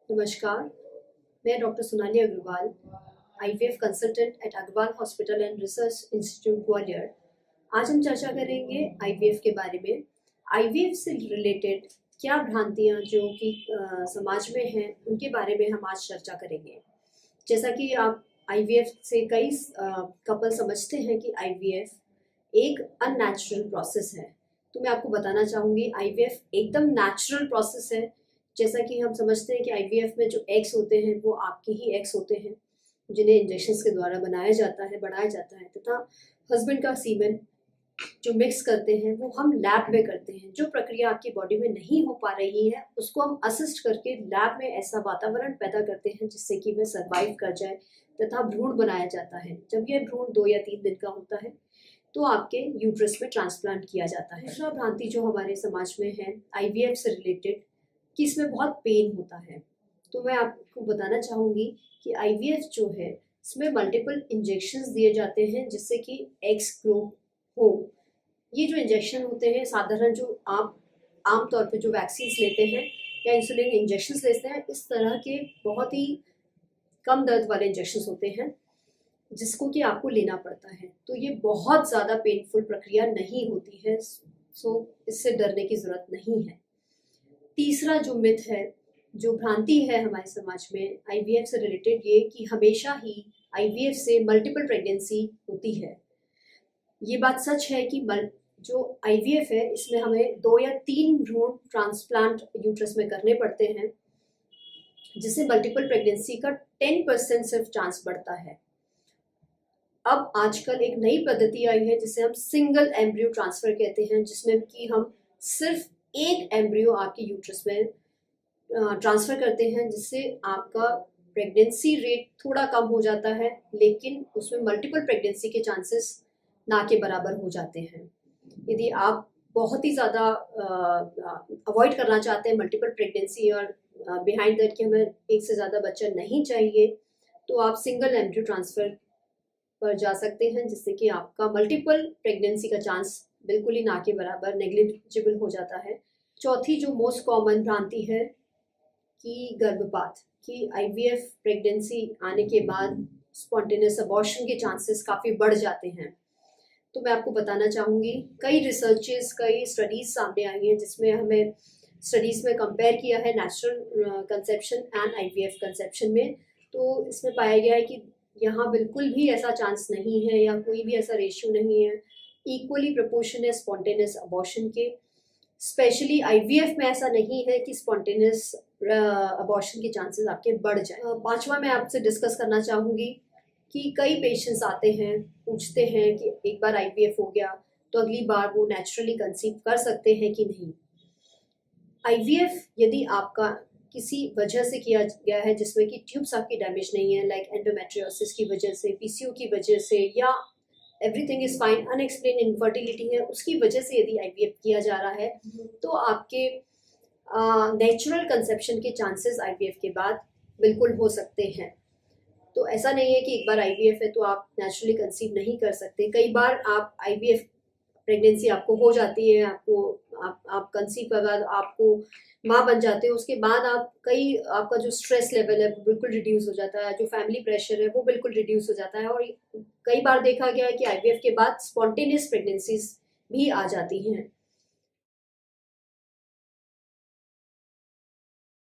नमस्कार, मैं doctor Sonali Agarwal, IVF consultant at Agarwal hospital and research institute Gwalior. आज हम चर्चा करेंगे आईवीएफ के बारे में। आईवीएफ से रिलेटेड क्या भ्रांतियाँ जो कि समाज में हैं, उनके बारे में हम आज चर्चा करेंगे। जैसा कि आप आईवीएफ से कई कपल समझते हैं कि आईवीएफ एक अननेचुरल प्रोसेस है, तो मैं आपको बताना चाहूँगी आईवीएफ एकदम नेचुरल प्रोसेस है। जैसा कि हम समझते हैं कि आईवीएफ में जो एग्स होते हैं वो आपके ही एग्स होते हैं, जिन्हें इंजेक्शंस के द्वारा बनाया जाता है, बढ़ाया जाता है, तथा हस्बैंड का सीमेन जो मिक्स करते हैं वो हम लैब में करते हैं। जो प्रक्रिया आपकी बॉडी में नहीं हो पा रही है उसको हम असिस्ट करके लैब में ऐसा वातावरण पैदा करते हैं जिससे कि वह सर्वाइव कर जाए, तथा भ्रूण बनाया जाता है। जब यह भ्रूण 2 या 3 दिन का होता है तो आपके यूट्रस में ट्रांसप्लांट किया जाता है। दूसरा भ्रांति जो हमारे समाज में है आईवीएफ से रिलेटेड कि इसमें बहुत पेन होता है, तो मैं आपको बताना चाहूँगी कि आईवीएफ जो है इसमें मल्टीपल इंजेक्शंस दिए जाते हैं जिससे कि एग्स ग्रो हो। ये जो इंजेक्शन होते हैं साधारण जो आप आम तौर पे जो वैक्सीन्स लेते हैं या इंसुलिन इंजेक्शंस लेते हैं, इस तरह के बहुत ही कम दर्द वाले इंजेक्शंस होते हैं जिसको कि आपको लेना पड़ता है। तो ये बहुत ज़्यादा पेनफुल प्रक्रिया नहीं होती है, सो इससे डरने की ज़रूरत नहीं है। तीसरा जो मिथ है, जो भ्रांति है हमारे समाज में आईवीएफ से रिलेटेड, ये कि हमेशा ही आईवीएफ से मल्टीपल प्रेगनेंसी होती है। ये बात सच है कि जो आईवीएफ है इसमें हमें 2 या 3 भ्रूण ट्रांसप्लांट यूट्रस में करने पड़ते हैं, जिससे मल्टीपल प्रेगनेंसी का 10% सिर्फ चांस बढ़ता है। अब आजकल एक नई पद्धति आई है जिसे हम सिंगल एम्ब्रियो ट्रांसफर कहते हैं, जिसमें कि हम सिर्फ एक एम्ब्रियो आपके यूट्रस में ट्रांसफर करते हैं, जिससे आपका प्रेगनेंसी रेट थोड़ा कम हो जाता है, लेकिन उसमें मल्टीपल प्रेगनेंसी के चांसेस ना के बराबर हो जाते हैं। यदि आप बहुत ही ज़्यादा अवॉइड करना चाहते हैं मल्टीपल प्रेगनेंसी और बिहाइंड दैट कि हमें एक से ज़्यादा बच्चा नहीं चाहिए, तो आप सिंगल एम्ब्रियो ट्रांसफर पर जा सकते हैं, जिससे कि आपका मल्टीपल प्रेगनेंसी का चांस बिल्कुल ही ना के बराबर नेग्लिजिबल हो जाता है। चौथी जो मोस्ट कॉमन भ्रांति है कि गर्भपात, कि आईवीएफ प्रेगनेंसी आने के बाद स्पॉन्टेनियस अबॉर्शन के चांसेस काफ़ी बढ़ जाते हैं। तो मैं आपको बताना चाहूँगी कई रिसर्चेस, कई स्टडीज़ सामने आई हैं जिसमें हमें स्टडीज़ में कंपेयर किया है natural conception and IVF conception में। तो इसमें पाया गया है कि यहाँ बिल्कुल भी ऐसा चांस नहीं है या कोई भी ऐसा रेशियो नहीं है। इक्वली प्रोपोर्शन है स्पॉन्टेनियस अबॉर्शन के। स्पेशली आईवीएफ में ऐसा नहीं है कि स्पॉन्टेनियस अबॉर्शन के चांसेस आपके बढ़ जाए। पांचवा मैं आपसे डिस्कस करना चाहूँगी कि कई पेशेंट्स आते हैं, पूछते हैं कि एक बार आईवीएफ हो गया तो अगली बार वो नेचुरली कंसीव कर सकते हैं कि नहीं। आईवीएफ यदि आपका किसी वजह से किया गया है जिसमें कि ट्यूब्स आपकी डैमेज नहीं है, लाइक एंडोमेट्रियोसिस की वजह से, पीसीओ की वजह से, या everything is fine, unexplained infertility है, उसकी वजह से यदि आईवीएफ किया जा रहा है तो आपके नेचुरल कंसेप्शन के चांसेस आईवीएफ के बाद बिल्कुल हो सकते हैं। तो ऐसा नहीं है कि एक बार आईवीएफ है तो आप नेचुरली कंसीव नहीं कर सकते। कई बार आप आईवीएफ प्रेगनेंसी आपको हो जाती है, आप कंसीव के बाद आपको माँ बन जाते हो, उसके बाद आपका जो स्ट्रेस लेवल है वो बिल्कुल रिड्यूस हो जाता है, जो फैमिली प्रेशर है वो बिल्कुल रिड्यूस हो जाता है। और कई बार देखा गया है कि आईवीएफ के बाद स्पॉन्टेनियस प्रेगनेंसीज भी आ जाती हैं।